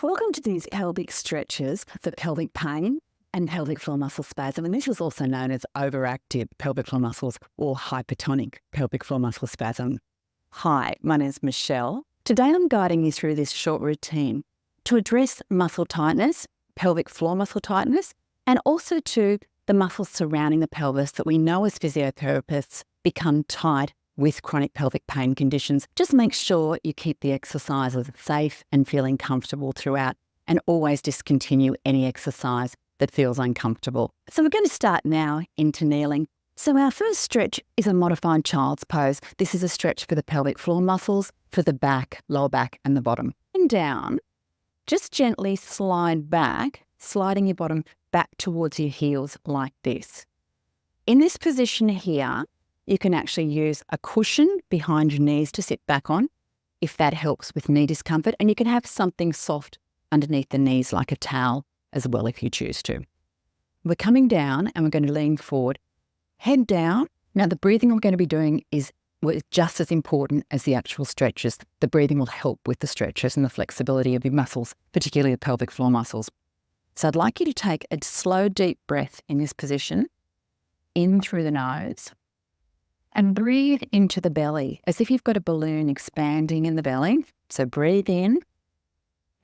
Welcome to these pelvic stretches for pelvic pain and pelvic floor muscle spasm. And this is also known as overactive pelvic floor muscles or hypertonic pelvic floor muscle spasm. Hi, my name is Michelle. Today I'm guiding you through this short routine to address muscle tightness, pelvic floor muscle tightness, and also to the muscles surrounding the pelvis that we know as physiotherapists become tight with chronic pelvic pain conditions. Just make sure you keep the exercises safe and feeling comfortable throughout, and always discontinue any exercise that feels uncomfortable. So we're going to start now into kneeling. So our first stretch is a modified child's pose. This is a stretch for the pelvic floor muscles, for the back, lower back and the bottom. And down, just gently slide back, sliding your bottom back towards your heels like this. In this position here, you can actually use a cushion behind your knees to sit back on if that helps with knee discomfort. And you can have something soft underneath the knees like a towel as well if you choose to. We're coming down and we're going to lean forward, head down. Now the breathing we're going to be doing is just as important as the actual stretches. The breathing will help with the stretches and the flexibility of your muscles, particularly the pelvic floor muscles. So I'd like you to take a slow, deep breath in this position, in through the nose, and breathe into the belly as if you've got a balloon expanding in the belly. So breathe in,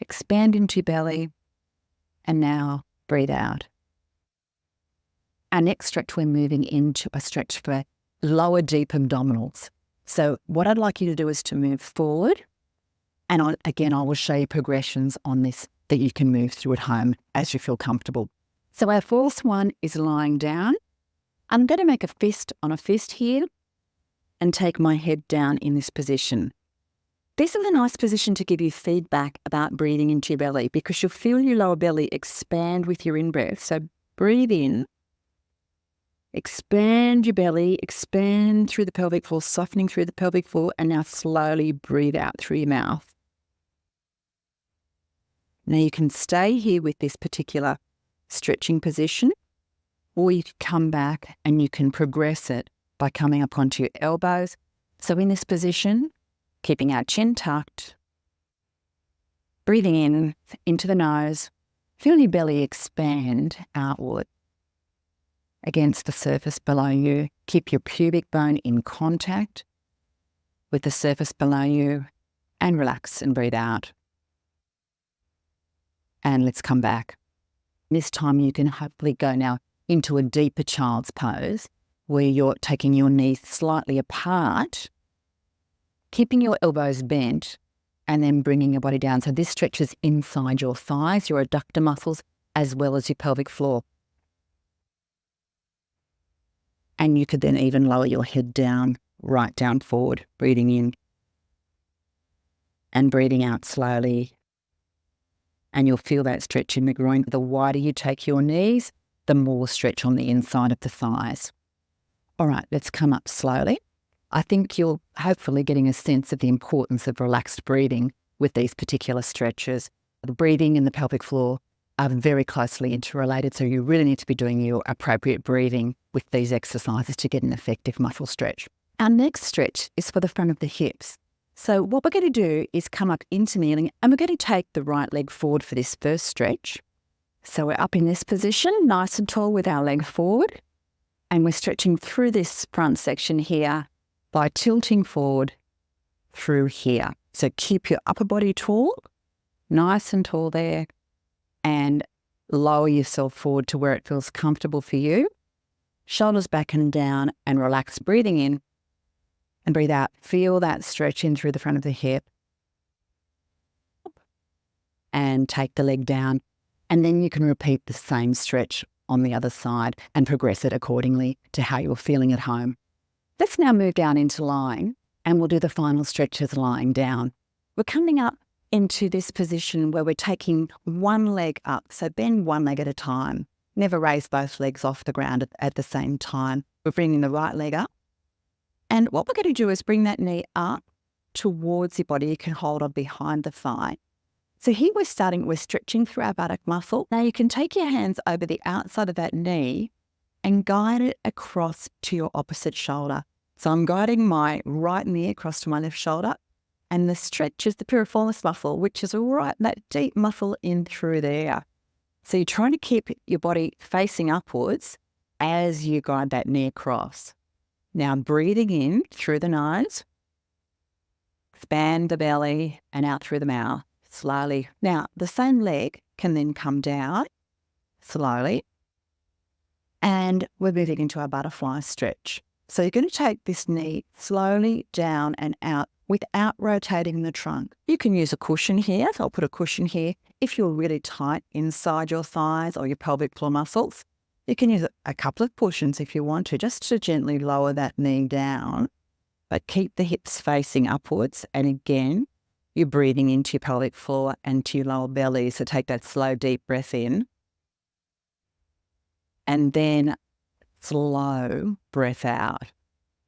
expand into your belly, and now breathe out. Our next stretch, we're moving into a stretch for lower deep abdominals. So what I'd like you to do is to move forward. And again, I will show you progressions on this that you can move through at home as you feel comfortable. So our fourth one is lying down. I'm going to make a fist on a fist here and take my head down in this position. This is a nice position to give you feedback about breathing into your belly, because you'll feel your lower belly expand with your in-breath. So breathe in, expand your belly, expand through the pelvic floor, softening through the pelvic floor, and now slowly breathe out through your mouth. Now you can stay here with this particular stretching position, or you can come back and you can progress it by coming up onto your elbows. So in this position, keeping our chin tucked, breathing in into the nose, feel your belly expand outward against the surface below you. Keep your pubic bone in contact with the surface below you and relax and breathe out. And let's come back. This time you can hopefully go now into a deeper child's pose where you're taking your knees slightly apart, keeping your elbows bent, and then bringing your body down. So this stretches inside your thighs, your adductor muscles, as well as your pelvic floor. And you could then even lower your head down, right down forward, breathing in and breathing out slowly. And you'll feel that stretch in the groin. The wider you take your knees, the more stretch on the inside of the thighs. All right, let's come up slowly. I think you're hopefully getting a sense of the importance of relaxed breathing with these particular stretches. The breathing and the pelvic floor are very closely interrelated, so you really need to be doing your appropriate breathing with these exercises to get an effective muscle stretch. Our next stretch is for the front of the hips. So what we're going to do is come up into kneeling, and we're going to take the right leg forward for this first stretch. So we're up in this position, nice and tall with our leg forward, and we're stretching through this front section here by tilting forward through here. So keep your upper body tall, nice and tall there, and lower yourself forward to where it feels comfortable for you. Shoulders back and down, and relax, breathing in and breathe out. Feel that stretch in through the front of the hip. And take the leg down. And then you can repeat the same stretch on the other side and progress it accordingly to how you're feeling at home. Let's now move down into lying, and we'll do the final stretches lying down. We're coming up into this position where we're taking one leg up. So bend one leg at a time. Never raise both legs off the ground at the same time. We're bringing the right leg up. And what we're going to do is bring that knee up towards your body. You can hold on behind the thigh. So here we're stretching through our buttock muscle. Now you can take your hands over the outside of that knee and guide it across to your opposite shoulder. So I'm guiding my right knee across to my left shoulder, And the stretch is the piriformis muscle, which is right, that deep muscle in through there. So you're trying to keep your body facing upwards as you guide that knee across. Now breathing in through the nose, expand the belly and out through the mouth slowly. Now the same leg can then come down slowly, and we're moving into our butterfly stretch. So you're going to take this knee slowly down and out without rotating the trunk. You can use a cushion here. So I'll put a cushion here. If you're really tight inside your thighs or your pelvic floor muscles, you can use a couple of cushions if you want to, just to gently lower that knee down, but keep the hips facing upwards. And again, you're breathing into your pelvic floor and to your lower belly. So take that slow, deep breath in. And then slow breath out.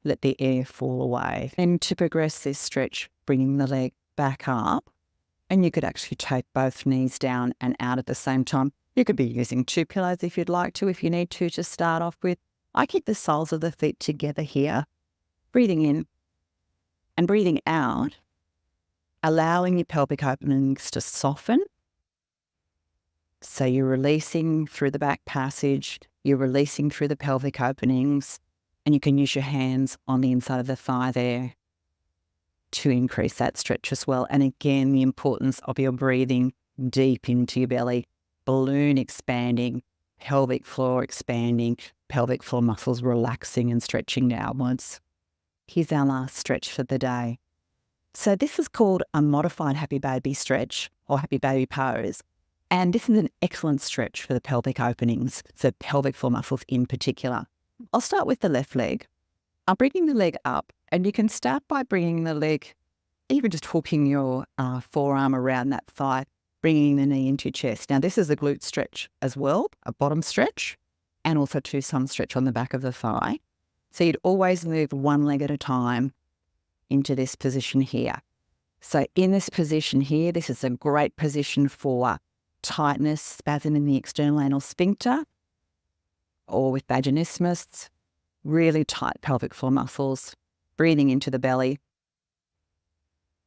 Let the air fall away. And to progress this stretch, bringing the leg back up. And you could actually take both knees down and out at the same time. You could be using 2 pillows if you'd like to, if you need to start off with. I keep the soles of the feet together here. Breathing in and breathing out, allowing your pelvic openings to soften. So you're releasing through the back passage, you're releasing through the pelvic openings, and you can use your hands on the inside of the thigh there to increase that stretch as well. And again, the importance of your breathing deep into your belly, balloon expanding, pelvic floor expanding, pelvic floor muscles relaxing and stretching downwards. Here's our last stretch for the day. So this is called a modified happy baby stretch or happy baby pose. And this is an excellent stretch for the pelvic openings, so pelvic floor muscles in particular. I'll start with the left leg. I'm bringing the leg up, and you can start by bringing the leg, even just hooking your forearm around that thigh, bringing the knee into your chest. Now, this is a glute stretch as well, a bottom stretch, and also some stretch on the back of the thigh. So you'd always move one leg at a time into this position here. So in this position here, this is a great position for tightness, spasm in the external anal sphincter, or with vaginismus, really tight pelvic floor muscles, breathing into the belly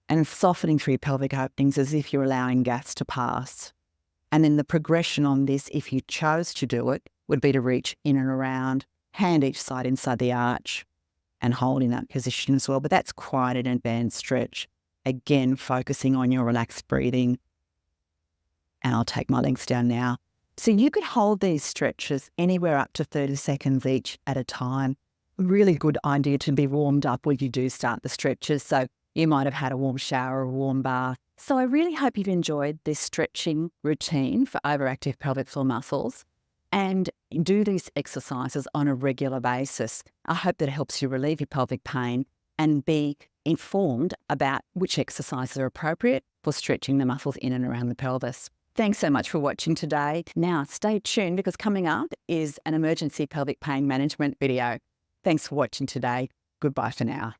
and softening through your pelvic openings as if you're allowing gas to pass. And then the progression on this, if you chose to do it, would be to reach in and around, hand each side inside the arch and hold in that position as well. But that's quite an advanced stretch. Again, focusing on your relaxed breathing. And I'll take my legs down now. So you could hold these stretches anywhere up to 30 seconds each at a time. Really good idea to be warmed up when you do start the stretches. So you might have had a warm shower or a warm bath. So I really hope you've enjoyed this stretching routine for overactive pelvic floor muscles and do these exercises on a regular basis. I hope that it helps you relieve your pelvic pain and be informed about which exercises are appropriate for stretching the muscles in and around the pelvis. Thanks so much for watching today. Now, stay tuned because coming up is an emergency pelvic pain management video. Thanks for watching today. Goodbye for now.